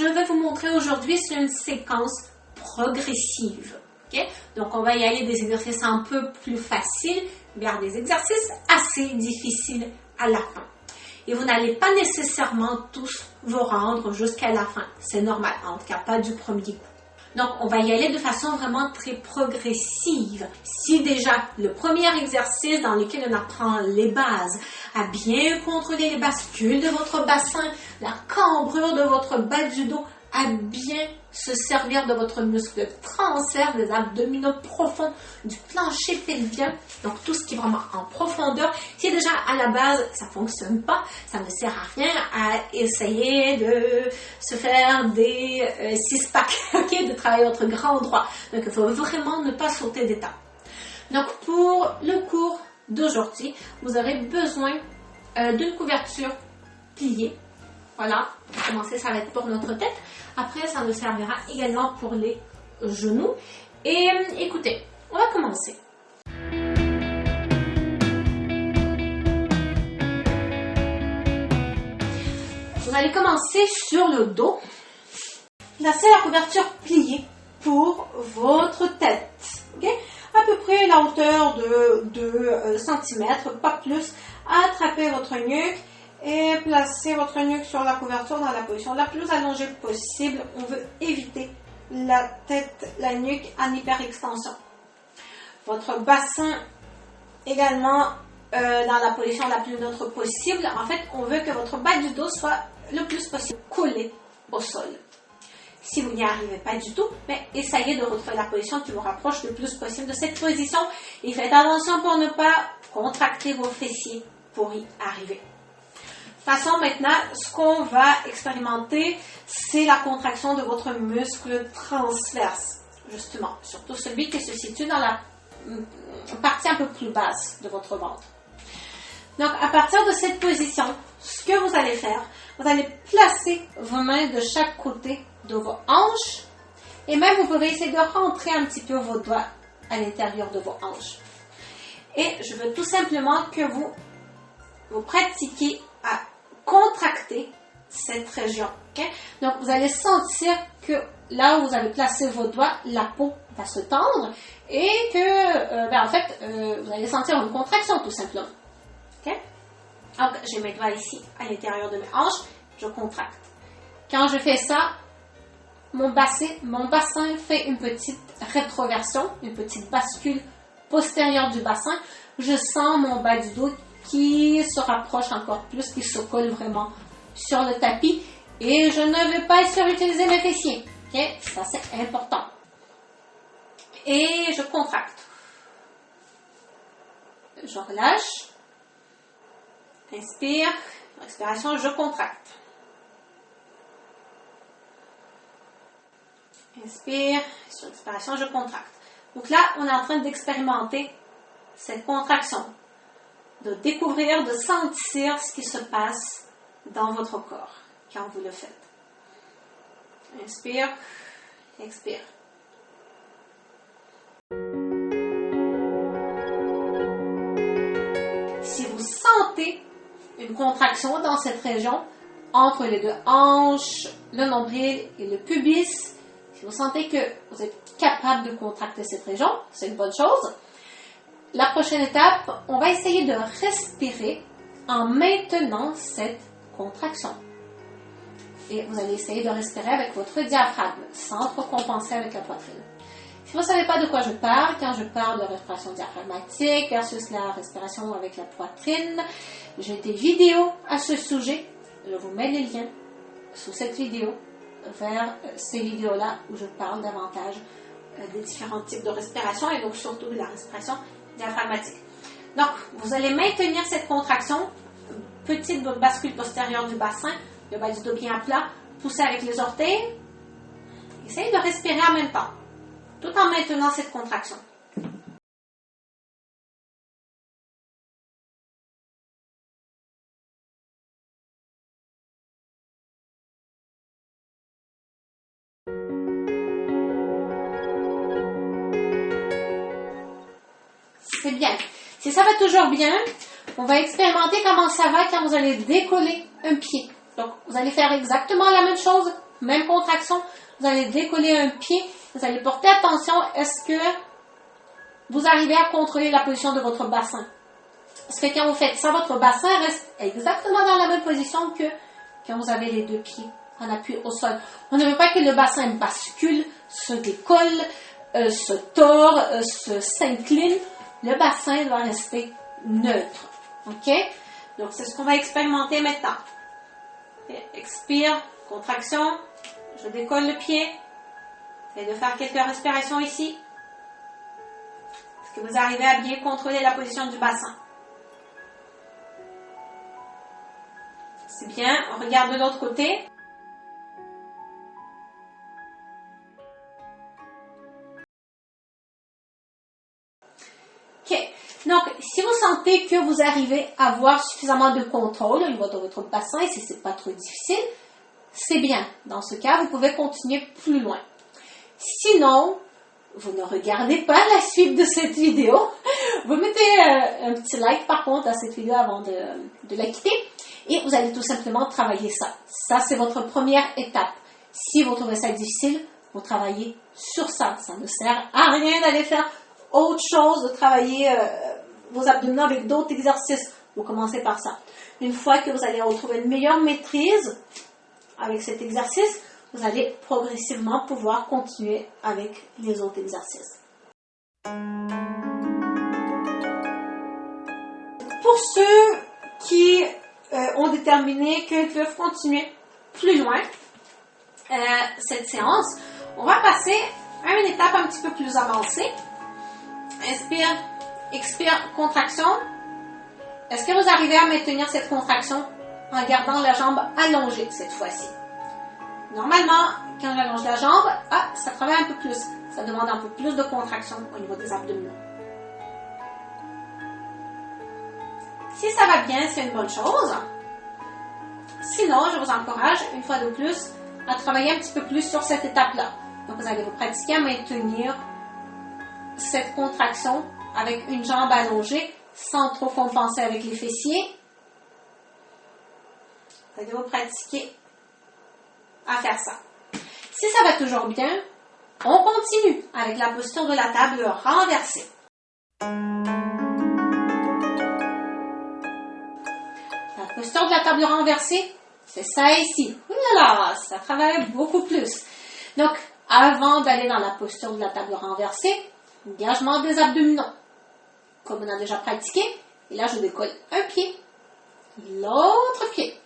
je vais vous montrer aujourd'hui, c'est une séquence progressive. Okay? Donc, on va y aller des exercices un peu plus faciles vers des exercices assez difficiles à la fin. Et vous n'allez pas nécessairement tous vous rendre jusqu'à la fin. C'est normal, en tout cas pas du premier coup. Donc, on va y aller de façon vraiment très progressive. Si déjà, le premier exercice dans lequel on apprend les bases, à bien contrôler les bascules de votre bassin, la cambrure de votre bas du dos, à bien se servir de votre muscle transverse, des abdominaux profonds, du plancher pelvien, donc tout ce qui est vraiment en profondeur. Si déjà à la base ça ne fonctionne pas, ça ne sert à rien à essayer de se faire des six-packs, okay, de travailler votre grand droit. Donc il faut vraiment ne pas sauter d'étape. Donc pour le cours d'aujourd'hui, vous aurez besoin d'une couverture pliée. Voilà, pour commencer, ça va être pour notre tête. Après, ça nous servira également pour les genoux. Et écoutez, on va commencer. Vous allez commencer sur le dos. Placez la couverture pliée pour votre tête. Okay? À peu près la hauteur de 2 cm, pas plus. Attrapez votre nuque. Et placez votre nuque sur la couverture dans la position la plus allongée possible. On veut éviter la tête, la nuque en hyperextension. Votre bassin également dans la position la plus neutre possible. En fait, on veut que votre bas du dos soit le plus possible collé au sol. Si vous n'y arrivez pas du tout, mais essayez de retrouver la position qui vous rapproche le plus possible de cette position. Et faites attention pour ne pas contracter vos fessiers pour y arriver. De toute façon, maintenant, ce qu'on va expérimenter, c'est la contraction de votre muscle transverse, justement, surtout celui qui se situe dans la partie un peu plus basse de votre ventre. Donc, à partir de cette position, ce que vous allez faire, vous allez placer vos mains de chaque côté de vos hanches et même vous pouvez essayer de rentrer un petit peu vos doigts à l'intérieur de vos hanches. Et je veux tout simplement que vous pratiquiez à contracter cette région. Okay? Donc, vous allez sentir que là où vous avez placé vos doigts, la peau va se tendre et que, vous allez sentir une contraction tout simplement. Okay? Donc, j'ai mes doigts ici à l'intérieur de mes hanches, je contracte. Quand je fais ça, mon bassin fait une petite rétroversion, une petite bascule postérieure du bassin. Je sens mon bas du dos qui se rapproche encore plus, qui se colle vraiment sur le tapis. Et je ne veux pas surutiliser mes fessiers. Okay? Ça, c'est important. Et je contracte. Je relâche. Inspire. Respiration, je contracte. Inspire. Sur l'expiration, je contracte. Donc là, on est en train d'expérimenter cette contraction. De découvrir, de sentir ce qui se passe dans votre corps quand vous le faites. Inspire, expire. Si vous sentez une contraction dans cette région, entre les deux hanches, le nombril et le pubis, si vous sentez que vous êtes capable de contracter cette région, c'est une bonne chose. La prochaine étape, on va essayer de respirer en maintenant cette contraction. Et vous allez essayer de respirer avec votre diaphragme, sans trop compenser avec la poitrine. Si vous ne savez pas de quoi je parle, quand je parle de respiration diaphragmatique versus la respiration avec la poitrine, j'ai des vidéos à ce sujet. Je vous mets les liens sous cette vidéo vers ces vidéos-là où je parle davantage des différents types de respiration et donc surtout de la respiration diaphragmatique. Donc, vous allez maintenir cette contraction, petite bascule postérieure du bassin, le bas du dos bien plat, poussez avec les orteils. Essayez de respirer en même temps, tout en maintenant cette contraction. C'est bien. Si ça va toujours bien, on va expérimenter comment ça va quand vous allez décoller un pied. Donc, vous allez faire exactement la même chose Même contraction, vous allez décoller un pied, vous allez porter attention, est-ce que vous arrivez à contrôler la position de votre bassin? Parce que quand vous faites ça, votre bassin reste exactement dans la même position que quand vous avez les deux pieds en appui au sol. On ne veut pas que le bassin bascule, se décolle, se tord, s'incline. Le bassin doit rester neutre. OK? Donc, c'est ce qu'on va expérimenter maintenant. Expire, contraction. Je décolle le pied. Essayez de faire quelques respirations ici. Est-ce que vous arrivez à bien contrôler la position du bassin? C'est bien. On regarde de l'autre côté. OK. Donc, si vous sentez que vous arrivez à avoir suffisamment de contrôle au niveau de votre bassin, et si ce n'est pas trop difficile, c'est bien. Dans ce cas, vous pouvez continuer plus loin. Sinon, vous ne regardez pas la suite de cette vidéo. Vous mettez un petit like par contre à cette vidéo avant de la quitter. Et vous allez tout simplement travailler ça. Ça, c'est votre première étape. Si vous trouvez ça difficile, vous travaillez sur ça. Ça ne sert à rien d'aller faire autre chose, de travailler vos abdominaux avec d'autres exercices. Vous commencez par ça. Une fois que vous allez retrouver une meilleure maîtrise avec cet exercice, vous allez progressivement pouvoir continuer avec les autres exercices. Pour ceux qui ont déterminé qu'ils peuvent continuer plus loin cette séance, on va passer à une étape un petit peu plus avancée. Inspire, expire, contraction. Est-ce que vous arrivez à maintenir cette contraction en gardant la jambe allongée cette fois-ci? Normalement, quand j'allonge la jambe, ça travaille un peu plus. Ça demande un peu plus de contraction au niveau des abdominaux. Si ça va bien, c'est une bonne chose. Sinon, je vous encourage, une fois de plus, à travailler un petit peu plus sur cette étape-là. Donc, vous allez vous pratiquer à maintenir cette contraction avec une jambe allongée sans trop compenser avec les fessiers. Vous allez vous pratiquer à faire ça. Si ça va toujours bien, on continue avec la posture de la table renversée. La posture de la table renversée, c'est ça ici. Oulala, ça travaille beaucoup plus. Donc, avant d'aller dans la posture de la table renversée, engagement des abdominaux. Comme on a déjà pratiqué, et là je décolle un pied, l'autre pied.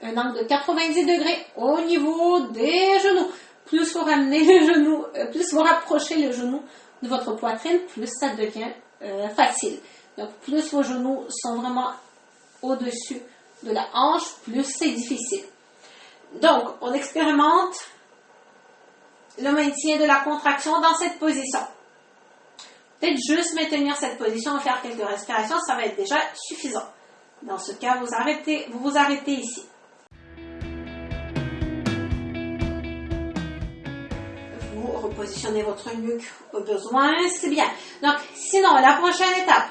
Un angle de 90 degrés au niveau des genoux. Plus vous ramenez le genou, plus vous rapprochez le genou de votre poitrine, plus ça devient facile. Donc plus vos genoux sont vraiment au-dessus de la hanche, plus c'est difficile. Donc on expérimente le maintien de la contraction dans cette position. Peut-être juste maintenir cette position et faire quelques respirations, ça va être déjà suffisant. Dans ce cas, vous vous arrêtez ici. Vous repositionnez votre nuque au besoin, c'est bien. Donc, sinon, la prochaine étape,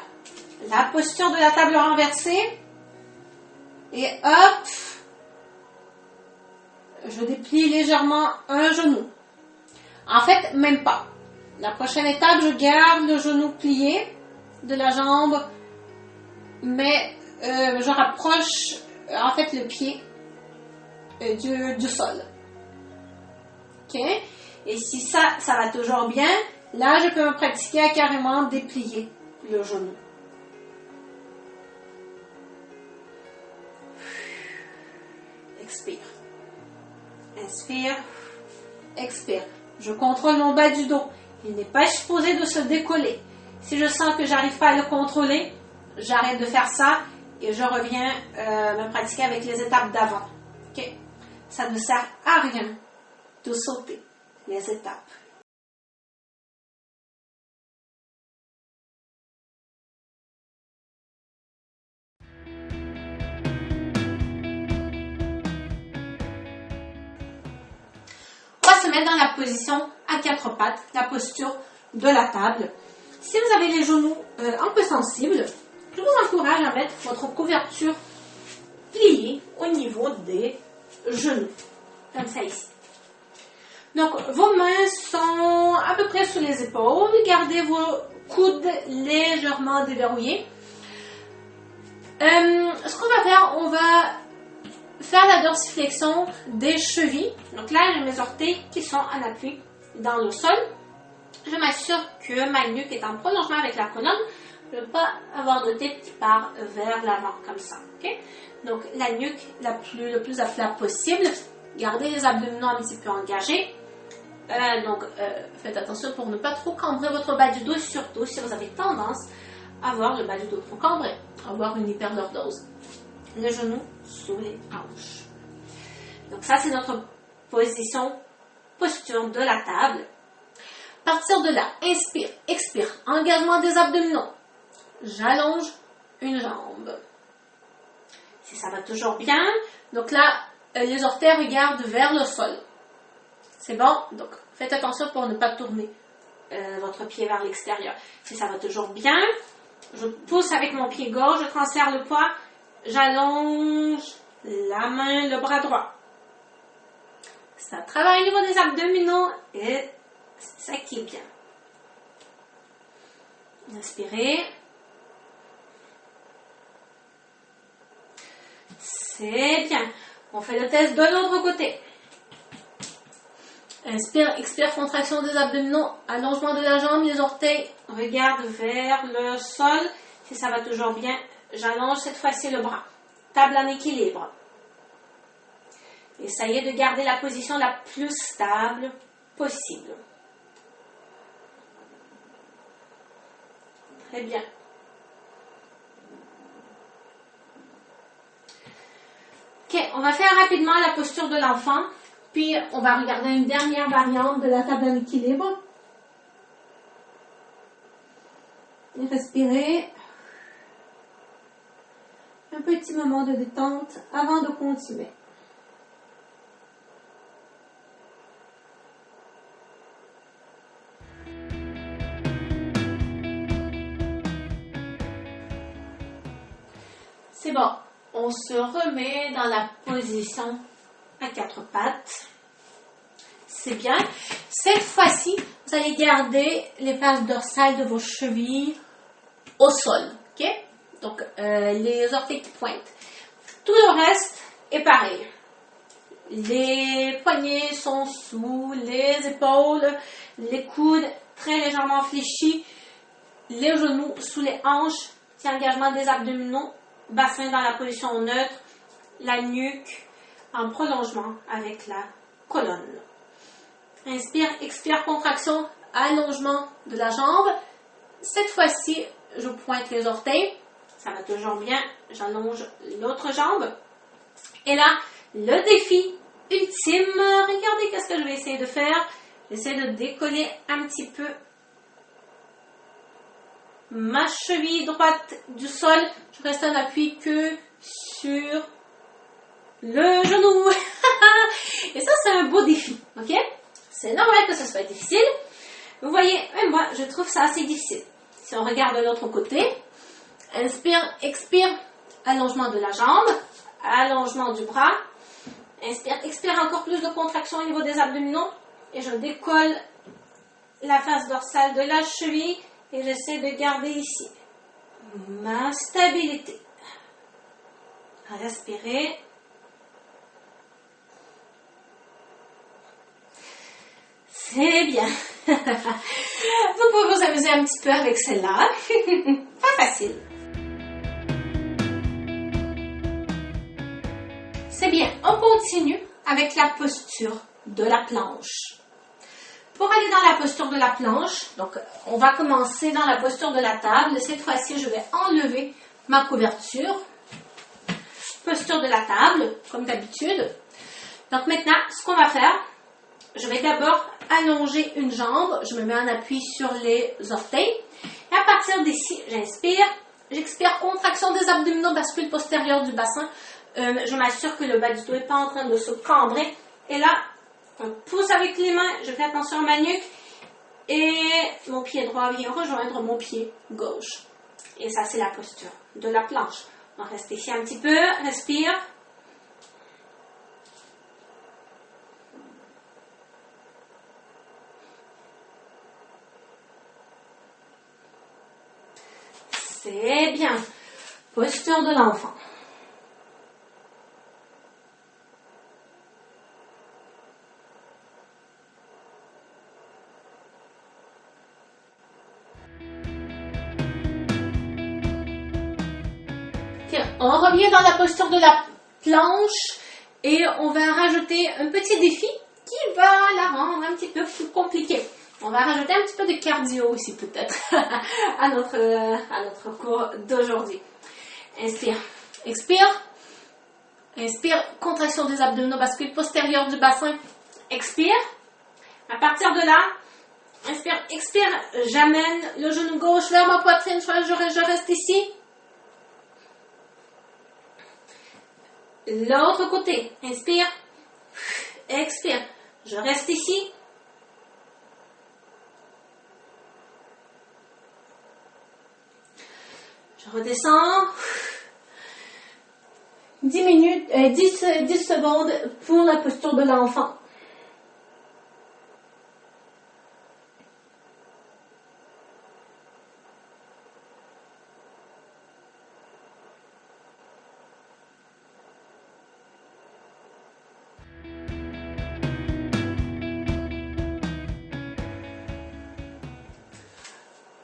la posture de la table renversée. Et hop, je déplie légèrement un genou. En fait, même pas. La prochaine étape, je garde le genou plié de la jambe, mais je rapproche en fait le pied du sol. OK? Et si ça va toujours bien, là, je peux me pratiquer à carrément déplier le genou. Expire. Inspire. Expire. Je contrôle mon bas du dos. Il n'est pas supposé de se décoller. Si je sens que j'arrive pas à le contrôler, j'arrête de faire ça et je reviens me pratiquer avec les étapes d'avant. Okay? Ça ne sert à rien de sauter les étapes. On va se mettre dans la position à quatre pattes, la posture de la table. Si vous avez les genoux un peu sensibles, je vous encourage à mettre votre couverture pliée au niveau des genoux. comme ça ici. Donc, vos mains sont à peu près sous les épaules. Gardez vos coudes légèrement déverrouillés. Ce qu'on va faire, on va faire la dorsiflexion des chevilles. Donc là, j'ai mes orteils qui sont en appui dans le sol. Je m'assure que ma nuque est en prolongement avec la colonne. Je ne veux pas avoir de tête qui part vers l'avant comme ça. Okay? Donc la nuque le plus à plat possible. Gardez les abdominaux un petit peu engagés. Faites attention pour ne pas trop cambrer votre bas du dos, surtout si vous avez tendance à avoir le bas du dos trop cambré, avoir une hyperlordose. Le genou sous les hanches. Donc ça, c'est notre posture de la table. À partir de là, inspire, expire, engagement des abdominaux. J'allonge une jambe. Si ça va toujours bien, donc là, les orteils regardent vers le sol. C'est bon? Donc, faites attention pour ne pas tourner votre pied vers l'extérieur. Si ça va toujours bien, je pousse avec mon pied gauche, je transfère le poids, j'allonge la main, le bras droit. Ça travaille au niveau des abdominaux et c'est ça qui est bien. Inspirez. C'est bien. On fait le test de l'autre côté. Inspire, expire, contraction des abdominaux, allongement de la jambe, les orteils regardent vers le sol. Si ça va toujours bien, j'allonge cette fois-ci le bras. Table en équilibre. Essayez de garder la position la plus stable possible. Très bien. Ok, on va faire rapidement la posture de l'enfant. Puis, on va regarder une dernière variante de la table en équilibre. Et respirez. Un petit moment de détente avant de continuer. C'est bon. On se remet dans la position à quatre pattes. C'est bien. Cette fois-ci, vous allez garder les faces dorsales de vos chevilles au sol. Ok? Donc, les orteils qui pointent. Tout le reste est pareil. Les poignets sont sous les épaules, les coudes très légèrement fléchis, les genoux sous les hanches, petit engagement des abdominaux, bassin dans la position neutre, la nuque en prolongement avec la colonne. Inspire, expire, contraction, allongement de la jambe. Cette fois-ci, je pointe les orteils. Ça va toujours bien. J'allonge l'autre jambe. Et là, le défi ultime. Regardez qu'est-ce que je vais essayer de faire. J'essaie de décoller un petit peu ma cheville droite du sol. Je reste en appui que sur le genou. Et ça, c'est un beau défi. Ok? C'est normal que ce soit difficile. Vous voyez, même moi, je trouve ça assez difficile. Si on regarde de l'autre côté, inspire, expire, allongement de la jambe, allongement du bras. Inspire, expire, encore plus de contraction au niveau des abdominaux. Et je décolle la face dorsale de la cheville et j'essaie de garder ici ma stabilité. Respirez. C'est bien. Vous pouvez vous amuser un petit peu avec celle-là. Pas facile. C'est bien. On continue avec la posture de la planche. Pour aller dans la posture de la planche, donc on va commencer dans la posture de la table. Cette fois-ci, je vais enlever ma couverture. Posture de la table, comme d'habitude. Donc maintenant, ce qu'on va faire, je vais d'abord allonger une jambe. Je me mets en appui sur les orteils. Et à partir d'ici, j'inspire. J'expire, contraction des abdominaux, bascule postérieure du bassin. Je m'assure que le bas du dos n'est pas en train de se cambrer. Et là, on pousse avec les mains. Je fais attention à ma nuque. Et mon pied droit vient rejoindre mon pied gauche. Et ça, c'est la posture de la planche. On reste ici un petit peu. Respire. C'est bien. Posture de l'enfant. On revient dans la posture de la planche et on va rajouter un petit défi qui va la rendre un petit peu plus compliquée. On va rajouter un petit peu de cardio aussi peut-être à notre cours d'aujourd'hui. Inspire, expire. Inspire, contraction des abdominaux, bascule postérieure du bassin. Expire. À partir de là, inspire, expire. J'amène le genou gauche vers ma poitrine, je reste ici. L'autre côté, inspire, expire, je reste ici. Je redescends. 10 secondes pour la posture de l'enfant.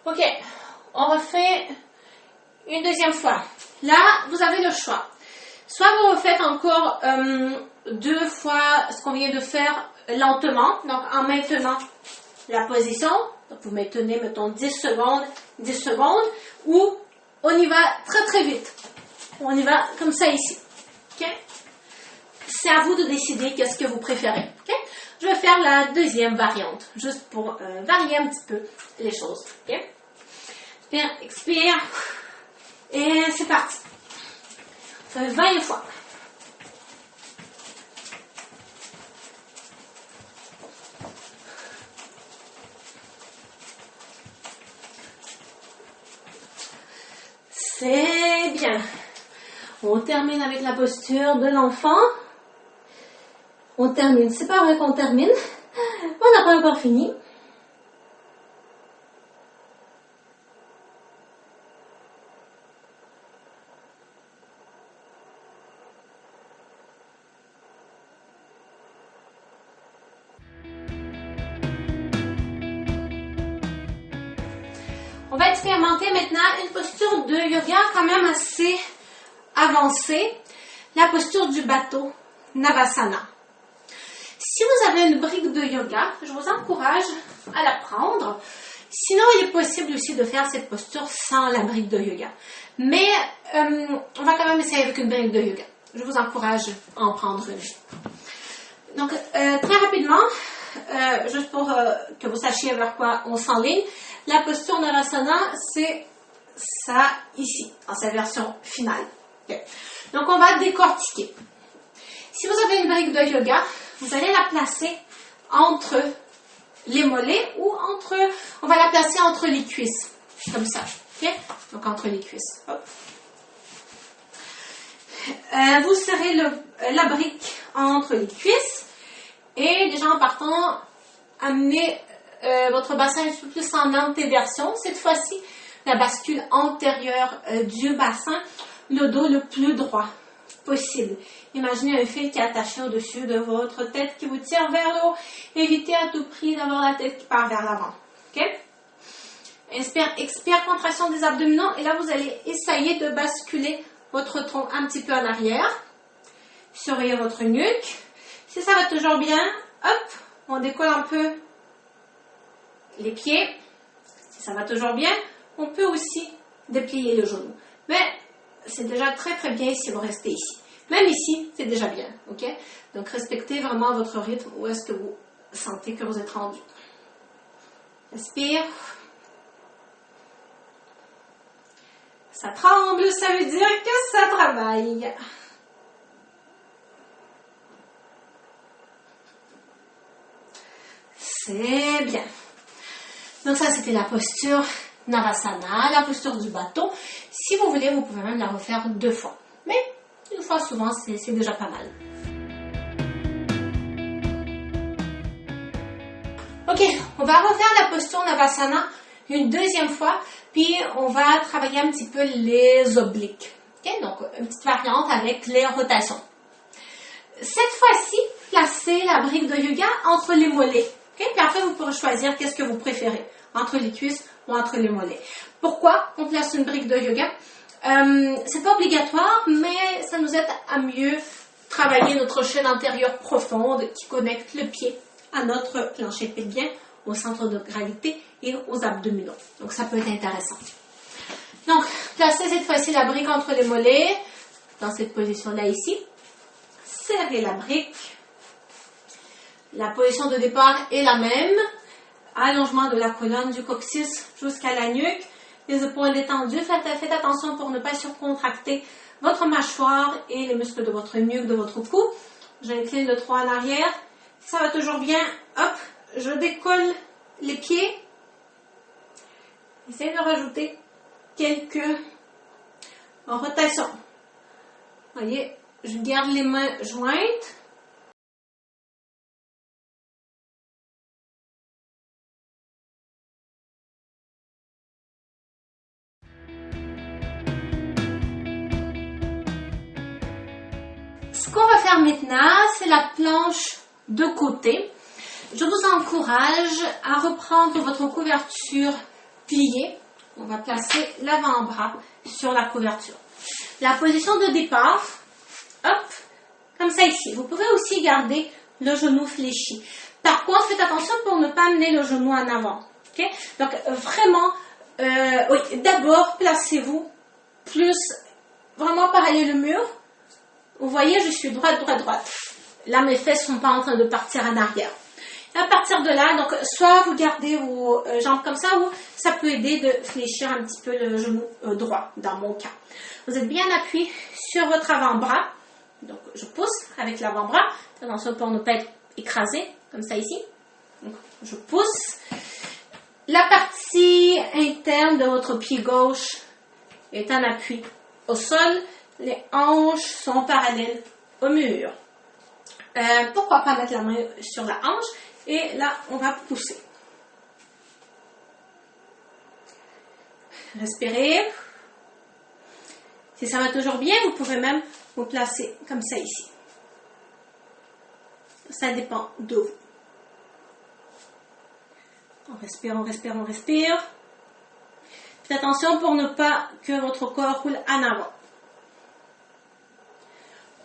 Ok, on refait une deuxième fois. Là, vous avez le choix. Soit vous refaites encore 2 fois ce qu'on vient de faire lentement, donc en maintenant la position. Donc vous maintenez, mettons, 10 secondes, ou on y va très très vite. On y va comme ça ici. Okay? C'est à vous de décider qu'est-ce que vous préférez. Okay? Je vais faire la deuxième variante, juste pour varier un petit peu les choses. Okay? Inspire, expire, et c'est parti. Ça fait 20 fois. C'est bien. On termine avec la posture de l'enfant. On termine. C'est pas vrai qu'on termine. On n'a pas encore fini. On va expérimenter maintenant une posture de yoga quand même assez avancée. La posture du bateau, Navasana. Si vous avez une brique de yoga, je vous encourage à la prendre. Sinon, il est possible aussi de faire cette posture sans la brique de yoga. Mais on va quand même essayer avec une brique de yoga. Je vous encourage à en prendre une. Donc, très rapidement, juste pour que vous sachiez vers quoi on s'enligne, la posture Navasana, c'est ça ici, dans sa version finale. Okay. Donc, on va décortiquer. Si vous avez une brique de yoga, vous allez la placer entre les mollets ou on va la placer entre les cuisses, comme ça. Okay? Donc, entre les cuisses. Hop. Vous serrez la brique entre les cuisses et déjà en partant, amenez votre bassin un petit peu plus en antéversion. Cette fois-ci, la bascule antérieure du bassin, le dos le plus droit possible. Imaginez un fil qui est attaché au-dessus de votre tête qui vous tire vers le haut. Évitez à tout prix d'avoir la tête qui part vers l'avant. Okay? Inspire, expire, contraction des abdominaux. Et là, vous allez essayer de basculer votre tronc un petit peu en arrière. Surveillez votre nuque. Si ça va toujours bien, hop, on décolle un peu les pieds. Si ça va toujours bien, on peut aussi déplier le genou. Mais c'est déjà très très bien si vous restez ici. Même ici, c'est déjà bien. Ok? Donc respectez vraiment votre rythme. Où est-ce que vous sentez que vous êtes rendu? Inspire. Ça tremble, ça veut dire que ça travaille. C'est bien. Donc ça, c'était la posture Navasana, la posture du bateau. Si vous voulez, vous pouvez même la refaire 2 fois. Mais une fois souvent, c'est déjà pas mal. Ok, on va refaire la posture Navasana une deuxième fois. Puis, on va travailler un petit peu les obliques. Okay? Donc, une petite variante avec les rotations. Cette fois-ci, placez la brique de yoga entre les mollets. Okay? Puis après, vous pourrez choisir qu'est-ce que vous préférez, entre les cuisses ou entre les mollets. Pourquoi on place une brique de yoga? C'est pas obligatoire, mais ça nous aide à mieux travailler notre chaîne antérieure profonde qui connecte le pied à notre plancher pelvien, au centre de gravité et aux abdominaux. Donc, ça peut être intéressant. Donc, placez cette fois-ci la brique entre les mollets, dans cette position-là ici. Serrez la brique. La position de départ est la même. Allongement de la colonne du coccyx jusqu'à la nuque. Les épaules détendues. Faites attention pour ne pas surcontracter votre mâchoire et les muscles de votre nuque, de votre cou. J'incline le 3 en arrière. Ça va toujours bien. Hop, je décolle les pieds. Essayez de rajouter quelques rotations. Voyez, je garde les mains jointes. Ce qu'on va faire maintenant, c'est la planche de côté. Je vous encourage à reprendre votre couverture pliée. On va placer l'avant-bras sur la couverture. La position de départ, hop, comme ça ici. Vous pouvez aussi garder le genou fléchi. Par contre, faites attention pour ne pas amener le genou en avant. Okay? Donc, vraiment, oui, d'abord, placez-vous plus vraiment parallèle au mur. Vous voyez, je suis droite, droite, droite. Là, mes fesses ne sont pas en train de partir en arrière. À partir de là, donc, soit vous gardez vos jambes comme ça, ou ça peut aider de fléchir un petit peu le genou droit, dans mon cas. Vous êtes bien appuyé sur votre avant-bras. Donc, je pousse avec l'avant-bras. Attention pour ne pas être écrasé, comme ça ici. Donc, je pousse. La partie interne de votre pied gauche est en appui au sol. Les hanches sont parallèles au mur. Pourquoi pas mettre la main sur la hanche? Et là, on va pousser. Respirez. Si ça va toujours bien, vous pouvez même vous placer comme ça ici. Ça dépend de vous. On respire, on respire, on respire. Faites attention pour ne pas que votre corps roule en avant.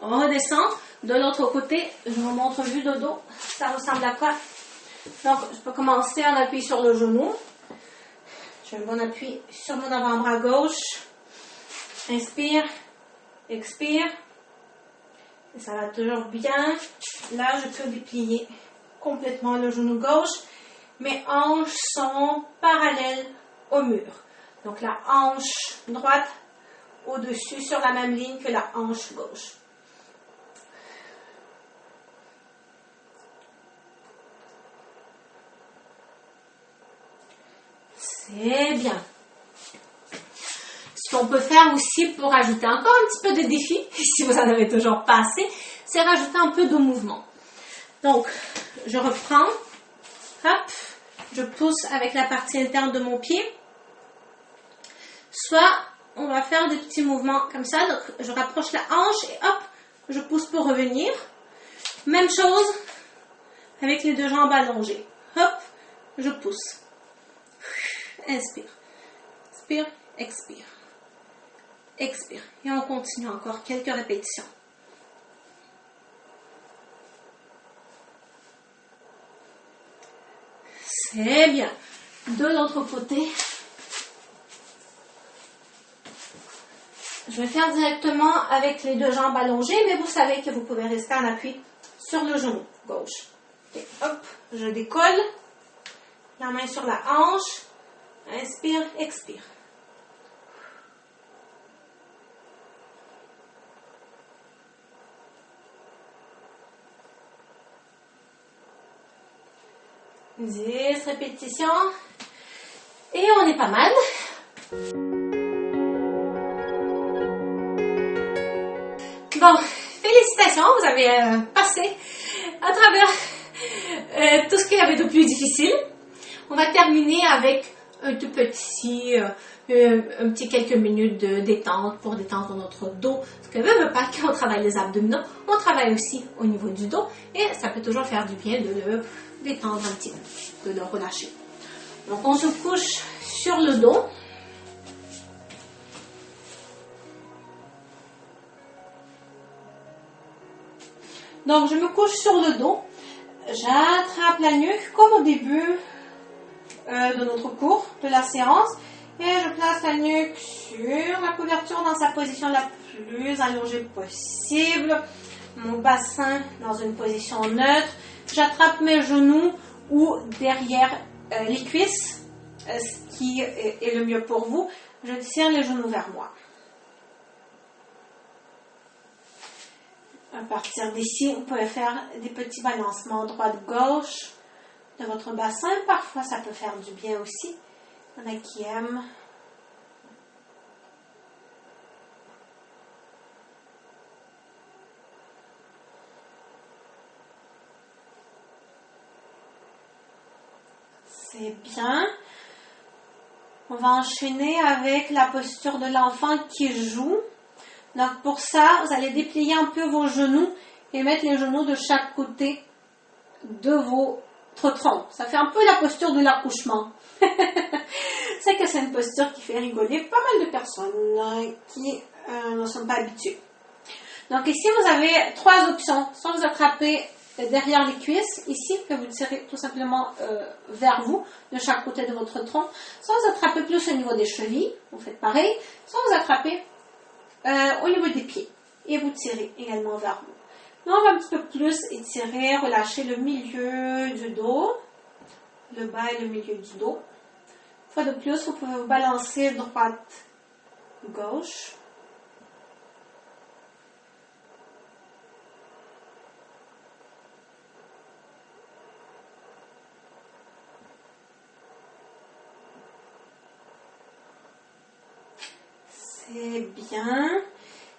On redescend. De l'autre côté, je vous montre vue de dos. Ça ressemble à quoi? Donc, je peux commencer en appui sur le genou. Je mets mon appui sur mon avant-bras gauche. Inspire, expire. Et ça va toujours bien. Là, je peux déplier complètement le genou gauche. Mes hanches sont parallèles au mur. Donc, la hanche droite au-dessus sur la même ligne que la hanche gauche. C'est bien. Ce qu'on peut faire aussi pour ajouter encore un petit peu de défi, si vous en avez toujours pas assez, c'est rajouter un peu de mouvement. Donc, je reprends. Hop. Je pousse avec la partie interne de mon pied. Soit, on va faire des petits mouvements comme ça. Donc, je rapproche la hanche et hop, je pousse pour revenir. Même chose avec les deux jambes allongées. Hop, je pousse. Inspire, expire, expire, expire. Et on continue encore quelques répétitions. C'est bien. De l'autre côté, je vais faire directement avec les deux jambes allongées, mais vous savez que vous pouvez rester en appui sur le genou gauche. Et hop, je décolle. La main sur la hanche. Inspire, expire. Dix répétitions. Et on est pas mal. Bon, félicitations, vous avez passé à travers tout ce qu'il y avait de plus difficile. On va terminer avec un tout petit un petit quelques minutes de détente pour détendre notre dos. Parce que veut pas, quand on travaille les abdominaux, on travaille aussi au niveau du dos et ça peut toujours faire du bien de le détendre un petit peu, de le relâcher. Donc on se couche sur le dos. Donc je me couche sur le dos, j'attrape la nuque comme au début de notre cours, de la séance, et je place la nuque sur la couverture dans sa position la plus allongée possible, mon bassin dans une position neutre, j'attrape mes genoux ou derrière les cuisses, ce qui est le mieux pour vous, je tire les genoux vers moi. À partir d'ici, vous pouvez faire des petits balancements droite-gauche de votre bassin. Parfois, ça peut faire du bien aussi. Il y en a qui aiment. C'est bien. On va enchaîner avec la posture de l'enfant qui joue. Donc pour ça, vous allez déplier un peu vos genoux et mettre les genoux de chaque côté de votre tronc. Ça fait un peu la posture de l'accouchement. C'est que c'est une posture qui fait rigoler pas mal de personnes qui ne sont pas habituées. Donc ici, vous avez trois options. Soit vous attrapez derrière les cuisses, ici, que vous tirez tout simplement vers vous, de chaque côté de votre tronc. Soit vous attrapez plus au niveau des chevilles, vous faites pareil. Soit vous attrapez au niveau des pieds et vous tirez également vers vous. Là, on va un petit peu plus étirer, relâcher le milieu du dos, le bas et le milieu du dos. Une fois de plus, vous pouvez vous balancer droite, gauche. C'est bien.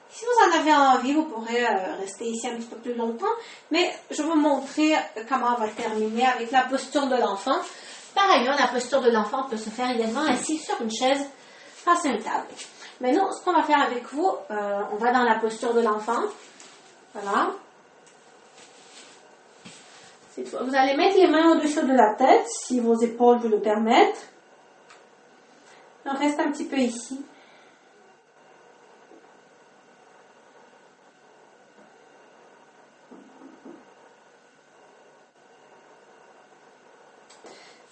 Si vous en avez envie, vous pourrez rester ici un petit peu plus longtemps. Mais je vais vous montrer comment on va terminer avec la posture de l'enfant. Par ailleurs, la posture de l'enfant peut se faire également assis sur une chaise face à une table. Maintenant, ce qu'on va faire avec vous, on va dans la posture de l'enfant. Voilà. Vous allez mettre les mains au-dessus de la tête, si vos épaules vous le permettent. On reste un petit peu ici.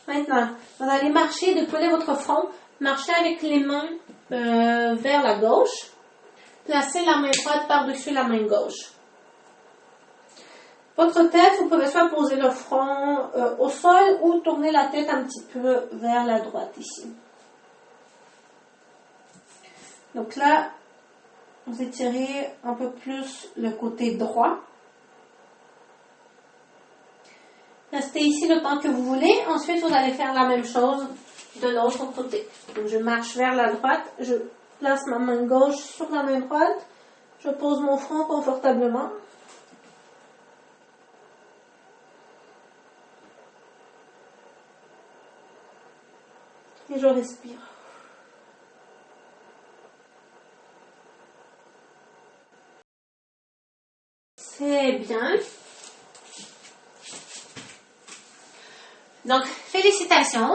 Maintenant, vous allez marcher, décoller votre front, marcher avec les mains vers la gauche, placez la main droite par-dessus la main gauche. Votre tête, vous pouvez soit poser le front au sol ou tourner la tête un petit peu vers la droite ici. Donc là, vous étirez un peu plus le côté droit. Restez ici le temps que vous voulez. Ensuite, vous allez faire la même chose de l'autre côté. Donc, je marche vers la droite. Je place ma main gauche sur la main droite. Je pose mon front confortablement. Et je respire. C'est bien. Donc, félicitations.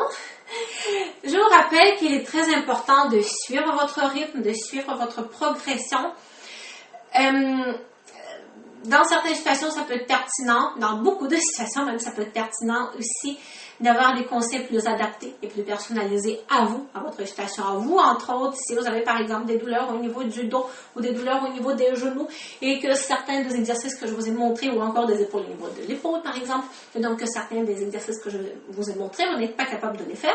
Je vous rappelle qu'il est très important de suivre votre rythme, de suivre votre progression. Dans certaines situations, ça peut être pertinent. Dans beaucoup de situations, même, ça peut être pertinent aussi d'avoir des conseils plus adaptés et plus personnalisés à vous, à votre situation, à vous. Entre autres, si vous avez par exemple des douleurs au niveau du dos ou des douleurs au niveau des genoux et que certains des exercices que je vous ai montrés ou encore des épaules au niveau de l'épaule par exemple, et donc que certains des exercices que je vous ai montrés, vous n'êtes pas capable de les faire,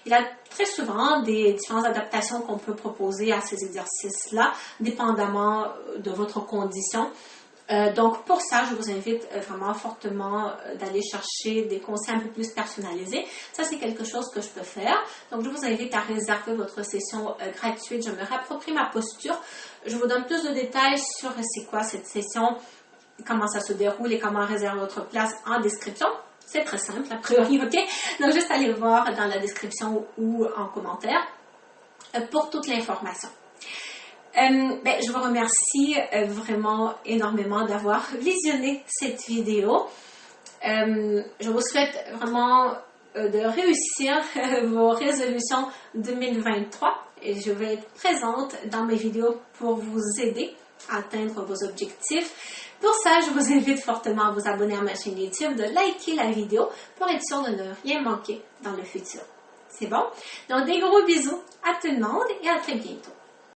il y a très souvent des différentes adaptations qu'on peut proposer à ces exercices-là, dépendamment de votre condition. Donc pour ça, je vous invite vraiment fortement d'aller chercher des conseils un peu plus personnalisés. Ça, c'est quelque chose que je peux faire. Donc je vous invite à réserver votre session gratuite. Je me réapproprie ma posture. Je vous donne plus de détails sur c'est quoi cette session, comment ça se déroule et comment réserver votre place en description. C'est très simple, a priori, ok? Donc juste allez voir dans la description ou en commentaire. pour toute l'information. Je vous remercie vraiment énormément d'avoir visionné cette vidéo. Je vous souhaite vraiment de réussir vos résolutions 2023 et je vais être présente dans mes vidéos pour vous aider à atteindre vos objectifs. Pour ça, je vous invite fortement à vous abonner à ma chaîne YouTube, de liker la vidéo pour être sûr de ne rien manquer dans le futur. C'est bon? Donc, des gros bisous à tout le monde et à très bientôt.